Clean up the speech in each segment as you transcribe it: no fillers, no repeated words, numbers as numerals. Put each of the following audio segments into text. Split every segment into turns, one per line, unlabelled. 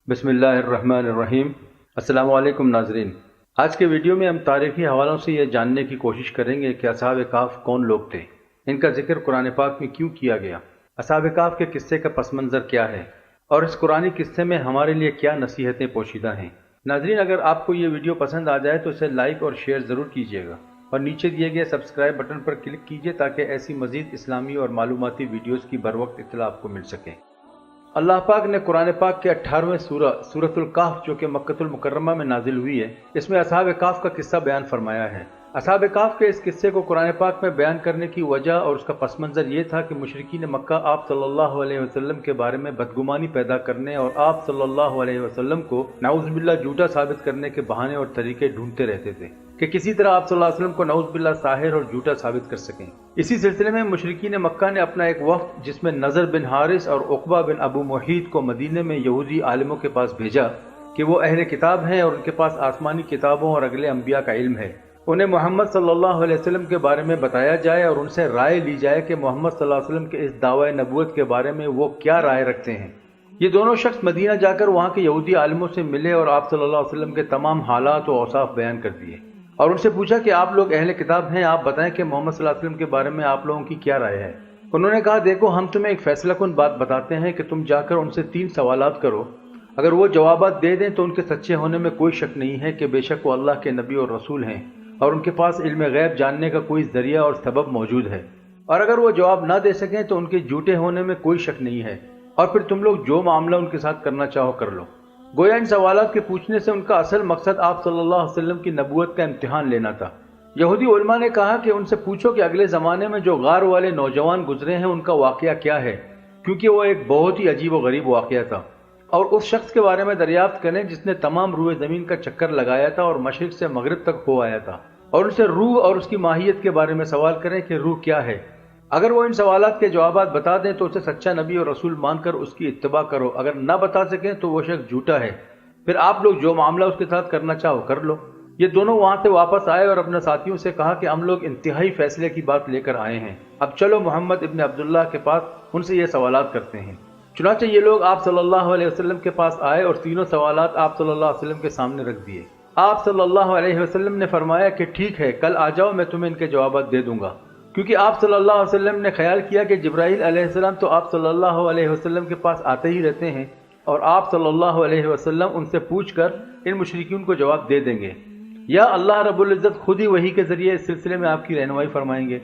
बिस्मिल्लाहिर्रहमानिर्रहीम। अस्सलाम वालेकुम नाजरीन। आज के वीडियो में हम तारीखी हवालों से ये जानने की कोशिश करेंगे कि असहाब काफ कौन लोग थे, इनका जिक्र कुरान पाक में क्यों किया गया, असहाब काफ के किस्से का पस मंज़र क्या है और इस कुरानी किस्से में हमारे लिए क्या नसीहतें पोशीदा हैं। नाजरीन, अगर आपको ये वीडियो पसंद आ जाए तो इसे लाइक और शेयर ज़रूर कीजिएगा और नीचे दिए गए सब्सक्राइब बटन पर क्लिक कीजिए ताकि ऐसी मज़ीद इस्लामी और मालूमाती वीडियोज़ की बर वक्त इत्तला आपको मिल सके। अल्लाह पाक ने कुरान पाक के 18वें सूरतुल काफ जो कि मक्कतुल मुकर्रमा में नाजिल हुई है, इसमें असहाब काफ का किस्सा बयान फरमाया है। असहाब काफ के इस किस्से को कुरान पाक में बयान करने की वजह और उसका पस मंज़र ये था कि मुशरिकीन मक्का आप सल्लल्लाहु अलैहि वसल्लम के बारे में बदगुमानी पैदा करने और आप सल्लल्लाहु अलैहि वसल्लम को नाउज़ बिल्लाह झूठा साबित करने के बहाने और तरीके ढूंढते रहते थे कि किसी तरह आप सल्लल्लाहु अलैहि वसल्लम को नाउज़ बिल्लाह साहिर और झूठा साबित कर सकें। इसी सिलसिले में मुशरिकीन मक्का ने अपना एक वफ्द जिसमें नज़र बिन हारिस और उक़बा बिन अबू मुहीत को मदीने में यहूदी आलिमों के पास भेजा कि वो अहले किताब हैं और उनके पास आसमानी किताबों और अगले अंबिया का इल्म है। उन्हें मोहम्मद सल्लल्लाहु अलैहि वसल्लम के बारे में बताया जाए और उनसे राय ली जाए कि मोहम्मद सल्लल्लाहु अलैहि वसल्लम के इस दावे नबूवत के बारे में वो क्या राय रखते हैं। ये दोनों शख्स मदीना जाकर वहाँ के यहूदी आलिमों से मिले और आप सल्लल्लाहु अलैहि वसल्लम के तमाम हालात और औसाफ बयान कर दिए और उनसे पूछा कि आप लोग अहले किताब हैं, आप बताएं कि मोहम्मद सल्लल्लाहु अलैहि वसल्लम के बारे में आप लोगों की क्या राय है। उन्होंने कहा, देखो हम तुम्हें एक फैसला कुन बात बताते हैं कि तुम जाकर उनसे 3 सवालात करो, अगर वो जवाबात दे दें तो उनके सच्चे होने में कोई शक नहीं है कि बेशक वो अल्लाह के नबी और रसूल हैं और उनके पास इल्म गैब जानने का कोई जरिया और सबब मौजूद है, और अगर वो जवाब ना दे सकें तो उनके झूठे होने में कोई शक नहीं है, और फिर तुम लोग जो मामला उनके साथ करना चाहो कर लो। गोया इन सवालात के पूछने से उनका असल मकसद आप सल्लल्लाहु अलैहि वसल्लम की नबूवत का इम्तिहान लेना था। यहूदी उलमा ने कहा कि उनसे पूछो कि अगले ज़माने में जो गार वाले नौजवान गुजरे हैं उनका वाक़या क्या है, क्योंकि वो एक बहुत ही अजीब व गरीब वाक़या था, और उस शख्स के बारे में दरियाफ्त करें जिसने तमाम रूए ज़मीन का चक्कर लगाया था और मशरिक़ से मगरिब तक हो आया था, और उनसे रूह और उसकी माहियत के बारे में सवाल करें कि रूह क्या है। अगर वो इन सवालात के जवाबात बता दें तो उसे सच्चा नबी और रसूल मानकर उसकी इत्तिबा करो, अगर ना बता सकें तो वो शख्स झूठा है, फिर आप लोग जो मामला उसके साथ करना चाहो कर लो। ये दोनों वहाँ से वापस आए और अपने साथियों से कहा कि हम लोग इंतहाई फैसले की बात लेकर आए हैं, अब चलो मोहम्मद इब्न अब्दुल्लाह के पास उनसे ये सवालात करते हैं। चुनांचे ये लोग आप सल्लल्लाहु अलैहि वसल्लम के पास आए और तीनों सवालात आप सल्लल्लाहु अलैहि वसल्लम के सामने रख दिए। आप सल्लल्लाहु अलैहि वसल्लम ने फरमाया कि ठीक है, कल आ जाओ, मैं तुम्हें इनके जवाब दे दूंगा, क्योंकि आप सल्लल्लाहु अलैहि वसल्लम ने ख्याल किया कि जिब्राइल अलैहिस्सलाम तो आप सल्लल्लाहु अलैहि वसल्लम के पास आते ही रहते हैं और आप सल्लल्लाहु अलैहि वसल्लम उनसे पूछकर इन मुशरिकीन को जवाब दे देंगे, या अल्लाह रब्बुल इज़्ज़त खुद ही वही के जरिए इस सिलसिले में आपकी रहनुमाई फरमाएंगे।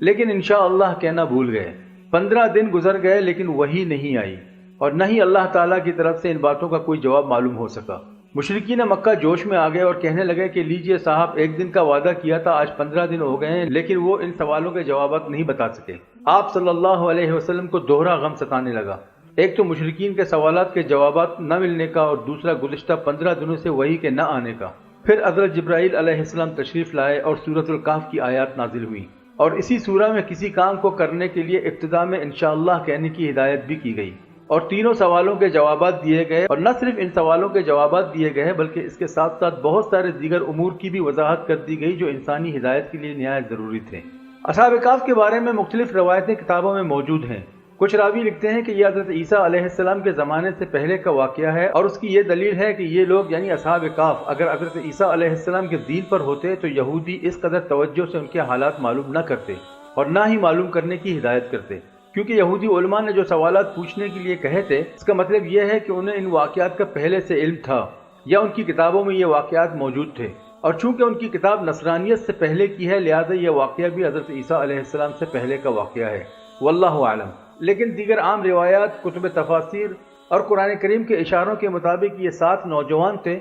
लेकिन इंशाअल्लाह कहना भूल गए। 15 दिन गुजर गए लेकिन वही नहीं आई और न ही अल्लाह ताला की तरफ से इन बातों का कोई जवाब मालूम हो सका। मुशरिकीन मक्का जोश में आ गए और कहने लगे कि लीजिए साहब, एक दिन का वादा किया था, आज 15 दिन हो गए हैं लेकिन वो इन सवालों के जवाब नहीं बता सके। आप सल्लल्लाहु अलैहि वसल्लम को दोहरा गम सताने लगा, एक तो मुशरिकीन के सवालात के जवाब न मिलने का और दूसरा गुज़िश्ता 15 दिनों से वही के न आने का। फिर हज़रत जिब्राइल अलैहिस्सलाम तशरीफ़ लाए और सूरतुल काफ की आयत नाजिल हुई और इसी सूरा में किसी काम को करने के लिए इब्तिदा में इंशाअल्लाह कहने की हिदायत भी की गई और तीनों सवालों के जवाबात दिए गए, और न सिर्फ इन सवालों के जवाबात दिए गए बल्कि इसके साथ साथ बहुत सारे दीगर उमूर की भी वजाहत कर दी गई जो इंसानी हिदायत के लिए निहायत ज़रूरी थे। असहाब काफ के बारे में मुख्तलिफ रवायतें किताबों में मौजूद हैं। कुछ रावी लिखते हैं कि यह हज़रत ईसा अलैहिस्सलाम के ज़माने से पहले का वाक़या है और उसकी ये दलील है कि ये लोग यानी असहाब काफ अगर हज़रत ईसा अलैहिस्सलाम के दीन पर होते तो यहूदी इस कदर तवज्जो से उनके हालात मालूम न करते और ना ही मालूम करने की हिदायत करते, क्योंकि यहूदी उलमा ने जो सवालात पूछने के लिए कहे थे इसका मतलब यह है कि उन्हें इन वाक़यात का पहले से इल्म था या उनकी किताबों में ये वाक़यात मौजूद थे, और चूँकि उनकी किताब नसरानियत से पहले की है लिहाजा यह वाक़या भी हज़रत ईसा अलैहिस्सलाम से पहले का वाक़या है, वल्लाहु आलम। लेकिन दीगर आम रिवायात, कुतुब तफासिर और कुरान करीम के इशारों के मुताबिक ये 7 नौजवान थे,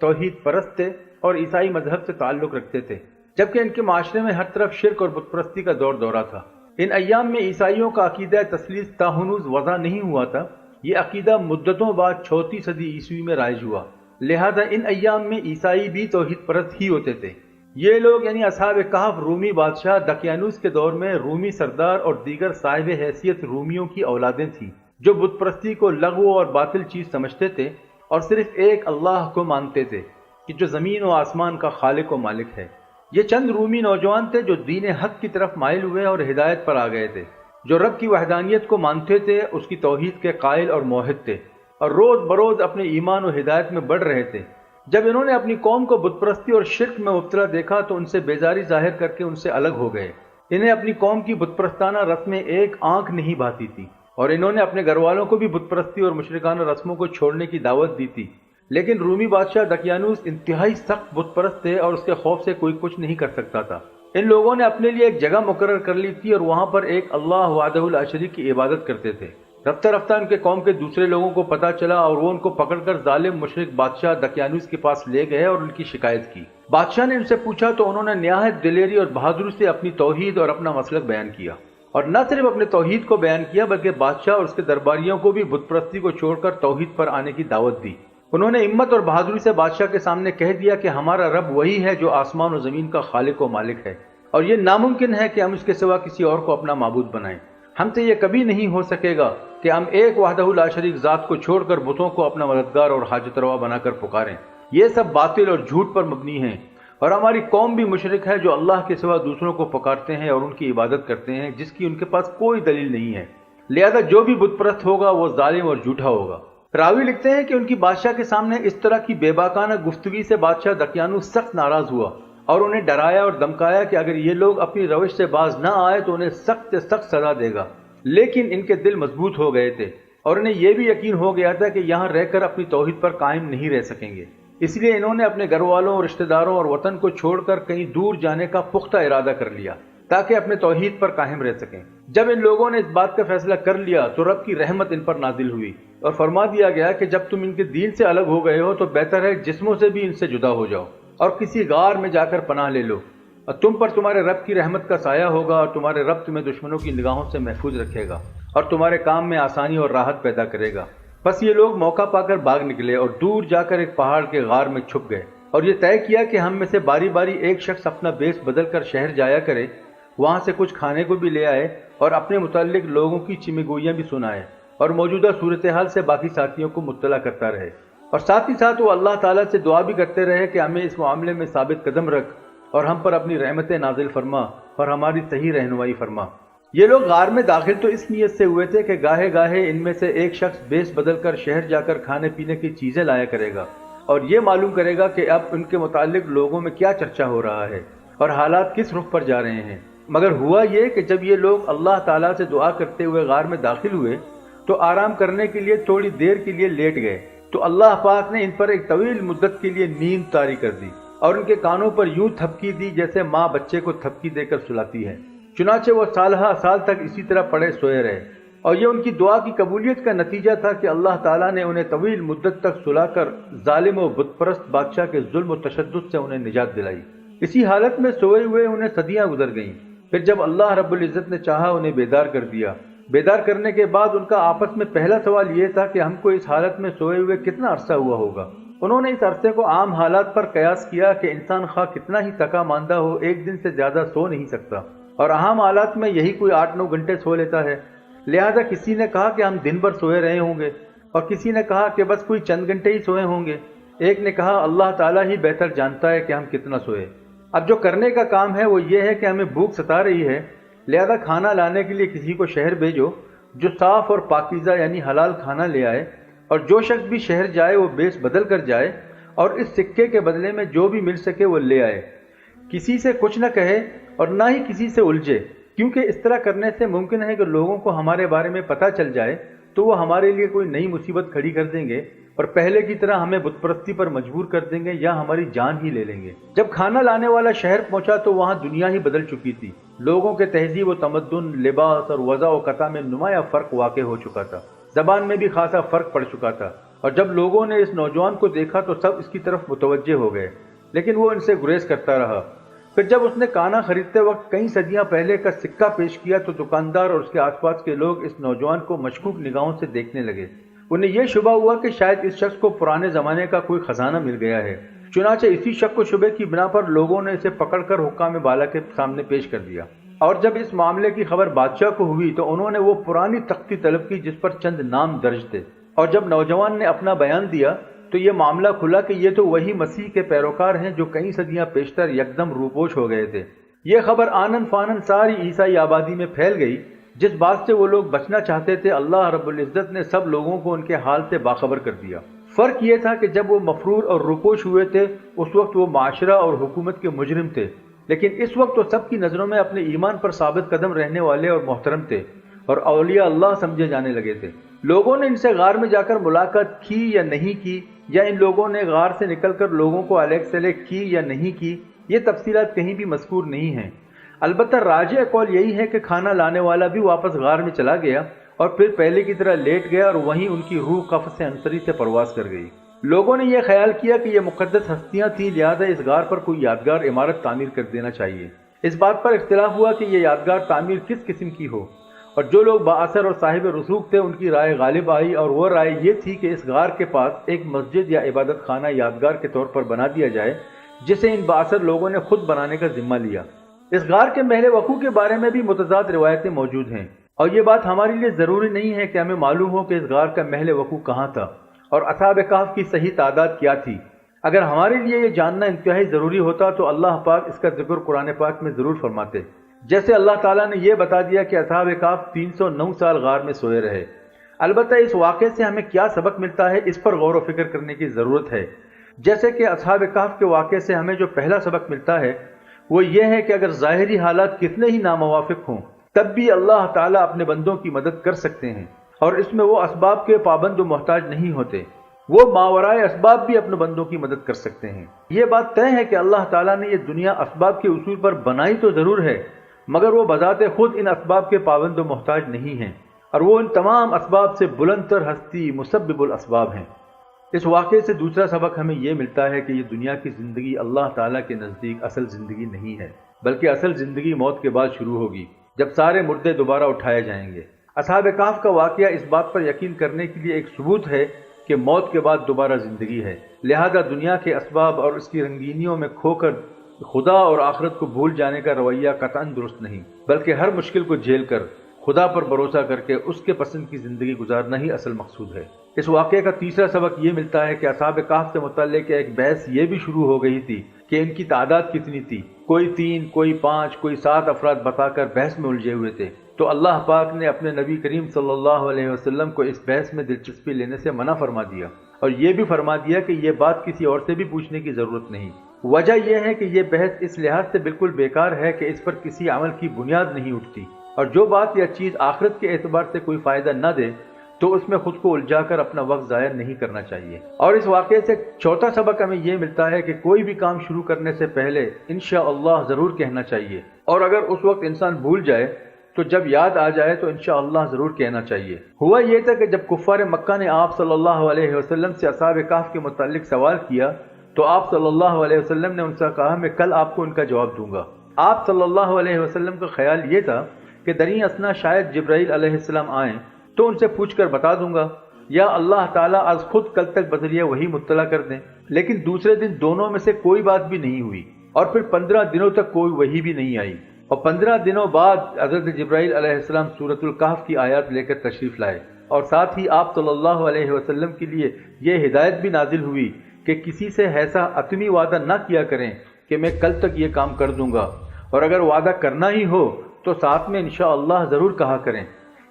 तौहीद परस्त थे और ईसाई मजहब से ताल्लुक़ रखते थे, जबकि इनके माशरे में हर तरफ शिरक और बुतपरस्ती का दौर दौरा था। इन अय्याम में ईसाइयों का अकीदा तस्लीस ताहुनूज़ वज़ा नहीं हुआ था, ये अकीदा मुद्दतों बाद 34 सदी ईस्वी में राइज हुआ, लिहाजा इन अय्याम में ईसाई भी तौहीद परस्त ही होते थे। ये लोग यानी असहाब कहफ रूमी बादशाह दकियानूस के दौर में रूमी सरदार और दीगर साहिब हैसियत रूमियों की औलादें थीं जो बुतपरस्ती को लग़्व और बातिल चीज़ समझते थे और सिर्फ एक अल्लाह को मानते थे कि जो ज़मीन और आसमान का खालिक व मालिक है। ये चंद रूमी नौजवान थे जो दीन हक की तरफ माइल हुए और हिदायत पर आ गए थे, जो रब की वहदानियत को मानते थे, उसकी तौहीद के कायल और मोहिद थे اور روز بروز اپنے ایمان و ہدایت میں بڑھ رہے تھے۔ جب انہوں نے اپنی قوم کو بت پرستی اور شرک میں مبتلا دیکھا تو ان سے بیزاری ظاہر کر کے ان سے الگ ہو گئے۔ انہیں اپنی قوم کی بت پرستانہ رسمیں ایک آنکھ نہیں بھاتی تھی، اور انہوں نے اپنے گھر والوں کو بھی بت پرستی اور مشرکانہ رسموں کو چھوڑنے کی دعوت دی تھی۔ لیکن رومی بادشاہ دقیانوس انتہائی سخت بت پرست تھے اور اس کے خوف سے کوئی کچھ نہیں کر سکتا تھا۔ ان لوگوں نے اپنے لیے ایک جگہ مقرر کر لی تھی اور وہاں پر ایک اللہ وحدہ لا شریک کی عبادت کرتے تھے۔ رفتہ رفتہ ان کے قوم کے دوسرے لوگوں کو پتہ چلا اور وہ ان کو پکڑ کر ظالم مشرک بادشاہ دقیانوس کے پاس لے گئے اور ان کی شکایت کی۔ بادشاہ نے ان سے پوچھا تو انہوں نے نہایت دلیری اور بہادری سے اپنی توحید اور اپنا مسلک بیان کیا، اور نہ صرف اپنے توحید کو بیان کیا بلکہ بادشاہ اور اس کے درباریوں کو بھی بت پرستی کو چھوڑ کر توحید پر آنے کی دعوت دی۔ انہوں نے ہمت اور بہادری سے بادشاہ کے سامنے کہہ دیا کہ ہمارا رب وہی ہے جو آسمان و زمین کا خالق و مالک ہے، اور یہ ناممکن ہے کہ ہم اس کے سوا کسی اور کو اپنا معبود بنائیں۔ ہم سے یہ کبھی نہیں ہو سکے گا کہ ہم ایک وحدہ لا شریک ذات کو چھوڑ کر بتوں کو اپنا مددگار اور حاجت روا بنا کر پکاریں۔ یہ سب باطل اور جھوٹ پر مبنی ہیں، اور ہماری قوم بھی مشرک ہے جو اللہ کے سوا دوسروں کو پکارتے ہیں اور ان کی عبادت کرتے ہیں جس کی ان کے پاس کوئی دلیل نہیں ہے، لہذا جو بھی بت پرست ہوگا وہ ظالم اور جھوٹا ہوگا۔ راوی لکھتے ہیں کہ ان کی بادشاہ کے سامنے اس طرح کی بے باکانہ گفتگی سے بادشاہ دقیانوس سخت ناراض ہوا اور انہیں ڈرایا اور دمکایا کہ اگر یہ لوگ اپنی روش سے باز نہ آئے تو انہیں سخت سے سخت سزا دے گا۔ لیکن ان کے دل مضبوط ہو گئے تھے اور انہیں یہ بھی یقین ہو گیا تھا کہ یہاں رہ کر اپنی توحید پر قائم نہیں رہ سکیں گے، اس لیے انہوں نے اپنے گھر والوں اور رشتہ داروں اور وطن کو چھوڑ کر کہیں دور جانے کا پختہ ارادہ کر لیا تاکہ اپنے توحید پر قائم رہ سکیں۔ جب ان لوگوں نے اس بات کا فیصلہ کر لیا تو رب کی رحمت ان پر نازل ہوئی اور فرما دیا گیا کہ جب تم ان کے دین سے الگ ہو گئے ہو تو بہتر ہے جسموں سے بھی ان سے جدا ہو جاؤ اور کسی غار میں جا کر پناہ لے لو، اور تم پر تمہارے رب کی رحمت کا سایہ ہوگا اور تمہارے رب تمہیں دشمنوں کی نگاہوں سے محفوظ رکھے گا اور تمہارے کام میں آسانی اور راحت پیدا کرے گا۔ بس یہ لوگ موقع پا کر بھاگ نکلے اور دور جا کر ایک پہاڑ کے غار میں چھپ گئے، اور یہ طے کیا کہ ہم میں سے باری باری ایک شخص اپنا بیس بدل کر شہر جایا کرے، وہاں سے کچھ کھانے کو بھی لے آئے اور اپنے متعلق لوگوں کی چمگوئیاں بھی سنائے اور موجودہ صورتحال سے باقی ساتھیوں کو مطلع کرتا رہے، اور ساتھ ہی ساتھ وہ اللہ تعالیٰ سے دعا بھی کرتے رہے کہ ہمیں اس معاملے میں ثابت قدم رکھ اور ہم پر اپنی رحمتیں نازل فرما اور ہماری صحیح رہنمائی فرما۔ یہ لوگ غار میں داخل تو اس نیت سے ہوئے تھے کہ گاہے گاہے ان میں سے ایک شخص بیس بدل کر شہر جا کر کھانے پینے کی چیزیں لایا کرے گا اور یہ معلوم کرے گا کہ اب ان کے متعلق لوگوں میں کیا چرچا ہو رہا ہے اور حالات کس رخ پر جا رہے ہیں۔ مگر ہوا یہ کہ جب یہ لوگ اللہ تعالیٰ سے دعا کرتے ہوئے غار میں داخل ہوئے تو آرام کرنے کے لیے تھوڑی دیر کے لیے لیٹ گئے تو اللہ پاک نے ان پر ایک طویل مدت کے لیے نیند طاری کر دی اور ان کے کانوں پر یوں تھپکی دی جیسے ماں بچے کو تھپکی دے کر سلاتی ہے۔ چنانچہ وہ سالہ سال تک اسی طرح پڑے سوئے رہے، اور یہ ان کی دعا کی قبولیت کا نتیجہ تھا کہ اللہ تعالیٰ نے انہیں طویل مدت تک سلا کر ظالم و بت پرست بادشاہ کے ظلم و تشدد سے انہیں نجات دلائی۔ اسی حالت میں سوئے ہوئے انہیں صدیاں گزر گئیں، پھر جب اللہ رب العزت نے چاہا انہیں بیدار کر دیا۔ بیدار کرنے کے بعد ان کا آپس میں پہلا سوال یہ تھا کہ ہم کو اس حالت میں سوئے ہوئے کتنا عرصہ ہوا ہوگا۔ انہوں نے اس عرصے کو عام حالات پر قیاس کیا کہ انسان خواہ کتنا ہی تکا ماندہ ہو ایک دن سے زیادہ سو نہیں سکتا، اور عام حالات میں یہی کوئی 8-9 گھنٹے سو لیتا ہے۔ لہذا کسی نے کہا کہ ہم دن بھر سوئے رہے ہوں گے، اور کسی نے کہا کہ بس کوئی چند گھنٹے ہی سوئے ہوں گے۔ ایک نے کہا اللہ تعالیٰ ہی بہتر جانتا ہے کہ ہم کتنا سوئے۔ اب جو کرنے کا کام ہے وہ یہ ہے کہ ہمیں بھوک ستا رہی ہے، لہذا کھانا لانے کے لیے کسی کو شہر بھیجو جو صاف اور پاکیزہ یعنی حلال کھانا لے آئے، اور جو شخص بھی شہر جائے وہ بیس بدل کر جائے اور اس سکے کے بدلے میں جو بھی مل سکے وہ لے آئے، کسی سے کچھ نہ کہے اور نہ ہی کسی سے الجھے، کیونکہ اس طرح کرنے سے ممکن ہے کہ لوگوں کو ہمارے بارے میں پتہ چل جائے تو وہ ہمارے لیے کوئی نئی مصیبت کھڑی کر دیں گے اور پہلے کی طرح ہمیں بت پرستی پر مجبور کر دیں گے یا ہماری جان ہی لے لیں گے۔ جب کھانا لانے والا شہر پہنچا تو وہاں دنیا ہی بدل چکی تھی، لوگوں کے تہذیب و تمدن، لباس اور وضع و قطع میں نمایاں فرق واقع ہو چکا تھا، زبان میں بھی خاصا فرق پڑ چکا تھا، اور جب لوگوں نے اس نوجوان کو دیکھا تو سب اس کی طرف متوجہ ہو گئے، لیکن وہ ان سے گریز کرتا رہا۔ پھر جب اس نے کانا خریدتے وقت کئی صدیاں پہلے کا سکہ پیش کیا تو دکاندار اور اس کے آس پاس کے لوگ اس نوجوان کو مشکوک نگاہوں سے دیکھنے لگے۔ انہیں یہ شبہ ہوا کہ شاید اس شخص کو پرانے زمانے کا کوئی خزانہ مل گیا ہے، چنانچہ اسی شک و شبے کی بنا پر لوگوں نے اسے پکڑ کر حکام بالا کے سامنے پیش کر دیا، اور جب اس معاملے کی خبر بادشاہ کو ہوئی تو انہوں نے وہ پرانی تختی طلب کی جس پر چند نام درج تھے، اور جب نوجوان نے اپنا بیان دیا تو یہ معاملہ کھلا کہ یہ تو وہی مسیح کے پیروکار ہیں جو کئی صدیاں پیشتر یکدم روپوش ہو گئے تھے۔ یہ خبر آنن فانن ساری عیسائی آبادی میں پھیل گئی، जिस बात से वो लोग बचना चाहते थे अल्लाह रब्बुल इज्जत ने सब लोगों को उनके हाल से बाखबर कर दिया। फर्क ये था कि जब वो मफरूर और रुपोश हुए थे उस वक्त वो माशरा और हुकूमत के मुजरिम थे, लेकिन इस वक्त तो सबकी नज़रों में अपने ईमान पर साबित कदम रहने वाले और मोहतरम थे और औलिया अल्लाह समझे जाने लगे थे। लोगों ने इनसे गार में जाकर मुलाकात की या नहीं की, या इन लोगों ने गार से निकलकर लोगों को अलग सलग की या नहीं की, ये तफसीलात कहीं भी मज़कूर नहीं हैं। अलबत्ता राजिह कौल यही है कि खाना लाने वाला भी वापस गार में चला गया और फिर पहले की तरह लेट गया और वहीं उनकी रूह कफ से अंसरी से परवास कर गई। लोगों ने यह ख्याल किया कि यह मुक़द्दस हस्तियां थीं, लिहाजा इस गार पर कोई यादगार इमारत तामीर कर देना चाहिए। इस बात पर इख्तिलाफ हुआ कि यह यादगार तामीर किस किस्म की हो, और जो लोग बाअसर और साहिब रसूख थे उनकी राय गालिब आई, और वह राय ये थी कि इस गार के पास एक मस्जिद या इबादत खाना यादगार के तौर पर बना दिया जाए, जिसे इन बाअसर लोगों ने खुद बनाने का जिम्मा लिया। इस गार के महल वकू के बारे में भी मुतज़ाद रिवायतें मौजूद हैं, और ये बात हमारे लिए ज़रूरी नहीं है कि हमें मालूम हो कि इस गार का महल वकू कहाँ था और असहाब कहफ की सही तादाद क्या थी। अगर हमारे लिए ये जानना इंतहाई ज़रूरी होता तो अल्लाह पाक इसका जिक्र कुरान पाक में ज़रूर फरमाते। जैसे अल्लाह ताला ने यह बता दिया कि असहाब कहफ 309 साल गार में सोए रहे। अलबत्ता इस वाक़े से हमें क्या सबक मिलता है, इस पर गौर व फिक्र करने की ज़रूरत है। जैसे कि असहाब कहफ के वाक़े से हमें जो पहला सबक मिलता है वो ये है कि अगर ज़ाहिरी हालात कितने ही नामुवाफिक हों तब भी अल्लाह ताला अपने बंदों की मदद कर सकते हैं, और इसमें वो असबाब के पाबंद व मोहताज नहीं होते। वो मावराए असबाब भी अपने बंदों की मदद कर सकते हैं। ये बात तय है कि अल्लाह ताला ने ये दुनिया असबाब के उसूल पर बनाई तो ज़रूर है, मगर वो बजाते खुद इन असबाब के पाबंद व मोहताज नहीं हैं, और वो इन तमाम असबाब से बुलंदतर हस्ती मुसब्बिबुल असबाब हैं। इस वाक़े से दूसरा सबक हमें यह मिलता है कि ये दुनिया की ज़िंदगी अल्लाह ताला के नज़दीक असल ज़िंदगी नहीं है, बल्कि असल ज़िंदगी मौत के बाद शुरू होगी, जब सारे मुर्दे दोबारा उठाए जाएंगे। असहाब कहफ का वाक़या इस बात पर यकीन करने के लिए एक सबूत है कि मौत के बाद दोबारा ज़िंदगी है। लिहाजा दुनिया के असबाब और उसकी रंगीनियों में खोकर खुदा और आखिरत को भूल जाने का रवैया कतई दुरुस्त नहीं, बल्कि हर मुश्किल को झेल कर खुदा पर भरोसा करके उसके पसंद की ज़िंदगी गुजारना ही असल मकसूद है। इस वाक़े का तीसरा सबक ये मिलता है कि असहाब कहफ से मुतल्लिक़ एक बहस ये भी शुरू हो गई थी कि इनकी तादाद कितनी थी। कोई 3, कोई 5, कोई 7 अफराद बताकर बहस में उलझे हुए थे। तो अल्लाह पाक ने अपने नबी करीम सल्लल्लाहु अलैहि वसल्लम को इस बहस में दिलचस्पी लेने से मना फरमा दिया, और ये भी फरमा दिया कि ये बात किसी और से भी पूछने की ज़रूरत नहीं। वजह यह है कि यह बहस इस लिहाज से बिल्कुल बेकार है कि इस पर किसी अमल की बुनियाद नहीं उठती, और जो बात या चीज़ आखिरत के एतबार से कोई फ़ायदा न दे तो उसमें खुद को उलझाकर अपना वक्त ज़ाया नहीं करना चाहिए। और इस वाक़े से चौथा सबक हमें यह मिलता है कि कोई भी काम शुरू करने से पहले इंशाअल्लाह ज़रूर कहना चाहिए, और अगर उस वक्त इंसान भूल जाए तो जब याद आ जाए तो इंशाअल्लाह ज़रूर कहना चाहिए। हुआ ये था कि जब कुफ़ार मक्का ने आप सल्लल्लाहु अलैहि वसल्लम से असहाब कहफ के मुताल्लिक़ सवाल किया तो आप सल्लल्लाहु अलैहि वसल्लम ने उनसे कहा, मैं कल आपको उनका जवाब दूंगा। आप सल्लल्लाहु अलैहि वसल्लम का ख्याल ये था कि दरी असना शायद जिब्राइल अलैहिस्सलाम आएँ तो उनसे पूछकर बता दूंगा, या अल्लाह ताला आज खुद कल तक बदलिए वही मुत्तला कर दें। लेकिन दूसरे दिन दोनों में से कोई बात भी नहीं हुई, और फिर 15 दिनों तक कोई वही भी नहीं आई, और 15 दिनों बाद हज़रत जिब्राइल अलैहिस्सलाम सूरतुल कहफ की आयत लेकर तशरीफ़ लाए, और साथ ही आप सल्लल्लाहु अलैहि वसल्लम के लिए ये हिदायत भी नाजिल हुई कि किसी से ऐसा अतमी वादा न किया करें कि मैं कल तक ये काम कर दूंगा, और अगर वादा करना ही हो तो साथ में इंशाअल्लाह ज़रूर कहा करें।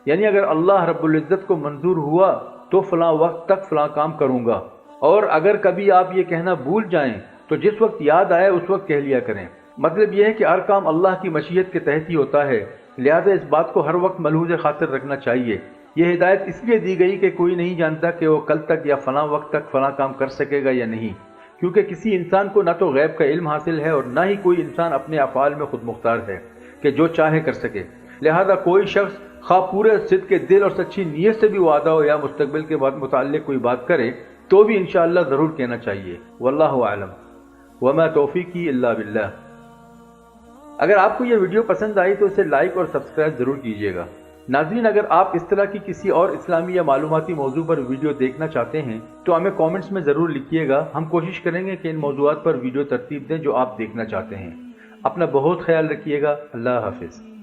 यानी अगर अल्लाह रब्बुल इज़्ज़त को मंजूर हुआ तो फ़लाँ वक्त तक फ़लाँ काम करूँगा, और अगर कभी आप ये कहना भूल जाएं तो जिस वक्त याद आए उस वक्त कह लिया करें। मतलब यह है कि हर काम अल्लाह की मशीयत के तहत ही होता है, लिहाजा इस बात को हर वक्त मलहूज़ खातिर रखना चाहिए। यह हिदायत इसलिए दी गई कि कोई नहीं जानता कि वो कल तक या फ़लाँ वक्त तक फ़लाँ काम कर सकेगा या नहीं, क्योंकि किसी इंसान को न तो गैब का इल्म हासिल है और न ही कोई इंसान अपने अफ़आल में खुद मुख्तार है कि जो चाहे कर सके। लिहाजा कोई शख्स खा पूरे सिद्क़ के दिल और सच्ची नीयत से भी वादा हो या मुस्तकबिल के बाद मुताल्लिक़ कोई बात करे तो भी इंशाअल्लाह ज़रूर कहना चाहिए। वल्लाहु आलम वमा तौफ़ीक़ी इल्ला बिल्लाह। अगर आपको यह वीडियो पसंद आई तो इसे लाइक और सब्सक्राइब ज़रूर कीजिएगा। नाज़रीन, अगर आप इस तरह की किसी और इस्लामी या मालूमाती मौजू पर वीडियो देखना चाहते हैं तो हमें कमेंट्स में ज़रूर लिखिएगा। हम कोशिश करेंगे कि इन मौज़ूआत पर वीडियो तरतीब दें जो आप देखना चाहते हैं। अपना बहुत ख्याल रखिएगा। अल्लाह हाफ़िज़।